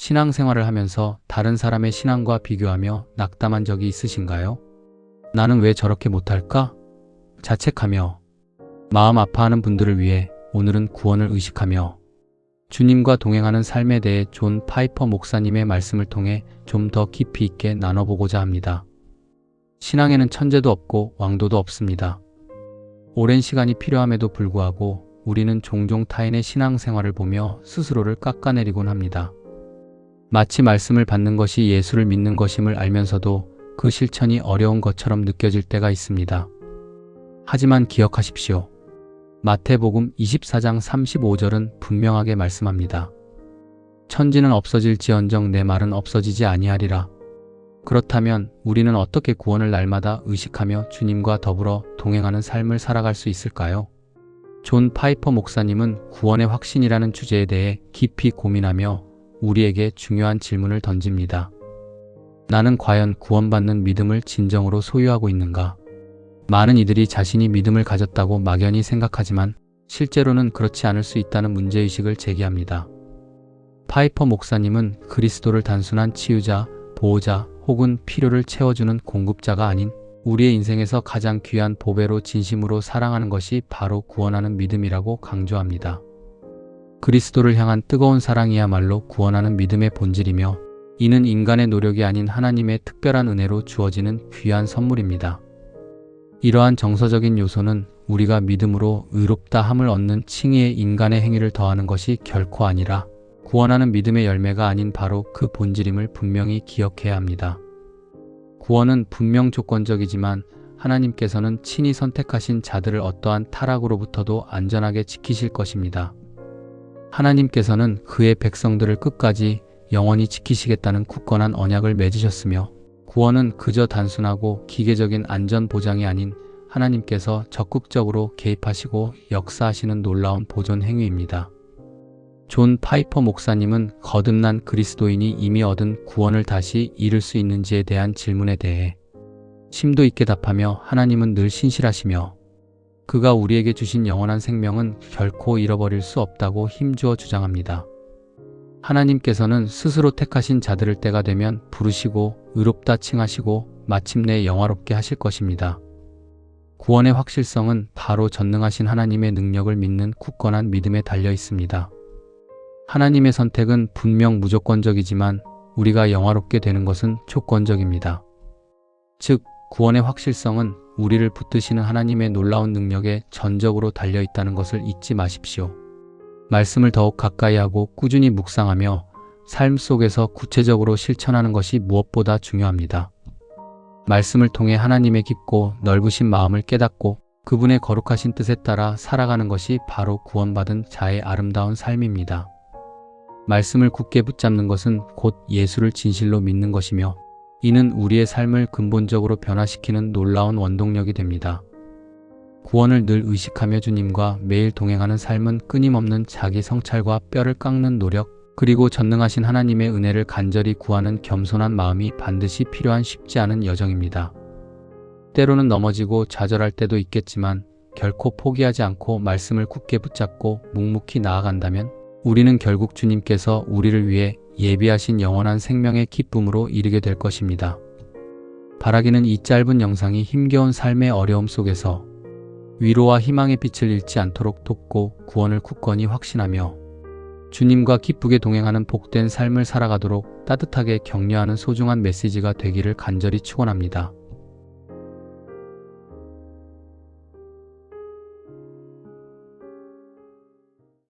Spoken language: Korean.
신앙생활을 하면서 다른 사람의 신앙과 비교하며 낙담한 적이 있으신가요? 나는 왜 저렇게 못할까? 자책하며 마음 아파하는 분들을 위해 오늘은 구원을 의식하며 주님과 동행하는 삶에 대해 존 파이퍼 목사님의 말씀을 통해 좀 더 깊이 있게 나눠보고자 합니다. 신앙에는 천재도 없고 왕도도 없습니다. 오랜 시간이 필요함에도 불구하고 우리는 종종 타인의 신앙생활을 보며 스스로를 깎아내리곤 합니다. 마치 말씀을 받는 것이 예수를 믿는 것임을 알면서도 그 실천이 어려운 것처럼 느껴질 때가 있습니다. 하지만 기억하십시오. 마태복음 24장 35절은 분명하게 말씀합니다. 천지는 없어질지언정 내 말은 없어지지 아니하리라. 그렇다면 우리는 어떻게 구원을 날마다 의식하며 주님과 더불어 동행하는 삶을 살아갈 수 있을까요? 존 파이퍼 목사님은 구원의 확신이라는 주제에 대해 깊이 고민하며 우리에게 중요한 질문을 던집니다. 나는 과연 구원받는 믿음을 진정으로 소유하고 있는가? 많은 이들이 자신이 믿음을 가졌다고 막연히 생각하지만 실제로는 그렇지 않을 수 있다는 문제의식을 제기합니다. 파이퍼 목사님은 그리스도를 단순한 치유자, 보호자 혹은 필요를 채워주는 공급자가 아닌 우리의 인생에서 가장 귀한 보배로 진심으로 사랑하는 것이 바로 구원하는 믿음이라고 강조합니다. 그리스도를 향한 뜨거운 사랑이야말로 구원하는 믿음의 본질이며 이는 인간의 노력이 아닌 하나님의 특별한 은혜로 주어지는 귀한 선물입니다. 이러한 정서적인 요소는 우리가 믿음으로 의롭다 함을 얻는 칭의의 인간의 행위를 더하는 것이 결코 아니라 구원하는 믿음의 열매가 아닌 바로 그 본질임을 분명히 기억해야 합니다. 구원은 분명 조건적이지만 하나님께서는 친히 선택하신 자들을 어떠한 타락으로부터도 안전하게 지키실 것입니다. 하나님께서는 그의 백성들을 끝까지 영원히 지키시겠다는 굳건한 언약을 맺으셨으며 구원은 그저 단순하고 기계적인 안전 보장이 아닌 하나님께서 적극적으로 개입하시고 역사하시는 놀라운 보존 행위입니다. 존 파이퍼 목사님은 거듭난 그리스도인이 이미 얻은 구원을 다시 잃을 수 있는지에 대한 질문에 대해 심도 있게 답하며 하나님은 늘 신실하시며 그가 우리에게 주신 영원한 생명은 결코 잃어버릴 수 없다고 힘주어 주장합니다. 하나님께서는 스스로 택하신 자들을 때가 되면 부르시고 의롭다 칭하시고 마침내 영화롭게 하실 것입니다. 구원의 확실성은 바로 전능하신 하나님의 능력을 믿는 굳건한 믿음에 달려 있습니다. 하나님의 선택은 분명 무조건적이지만 우리가 영화롭게 되는 것은 조건적입니다. 즉, 구원의 확실성은 우리를 붙드시는 하나님의 놀라운 능력에 전적으로 달려있다는 것을 잊지 마십시오. 말씀을 더욱 가까이 하고 꾸준히 묵상하며 삶 속에서 구체적으로 실천하는 것이 무엇보다 중요합니다. 말씀을 통해 하나님의 깊고 넓으신 마음을 깨닫고 그분의 거룩하신 뜻에 따라 살아가는 것이 바로 구원받은 자의 아름다운 삶입니다. 말씀을 굳게 붙잡는 것은 곧 예수를 진실로 믿는 것이며 이는 우리의 삶을 근본적으로 변화시키는 놀라운 원동력이 됩니다. 구원을 늘 의식하며 주님과 매일 동행하는 삶은 끊임없는 자기 성찰과 뼈를 깎는 노력, 그리고 전능하신 하나님의 은혜를 간절히 구하는 겸손한 마음이 반드시 필요한 쉽지 않은 여정입니다. 때로는 넘어지고 좌절할 때도 있겠지만 결코 포기하지 않고 말씀을 굳게 붙잡고 묵묵히 나아간다면 우리는 결국 주님께서 우리를 위해 예비하신 영원한 생명의 기쁨으로 이르게 될 것입니다. 바라기는 이 짧은 영상이 힘겨운 삶의 어려움 속에서 위로와 희망의 빛을 잃지 않도록 돕고 구원을 굳건히 확신하며 주님과 기쁘게 동행하는 복된 삶을 살아가도록 따뜻하게 격려하는 소중한 메시지가 되기를 간절히 축원합니다.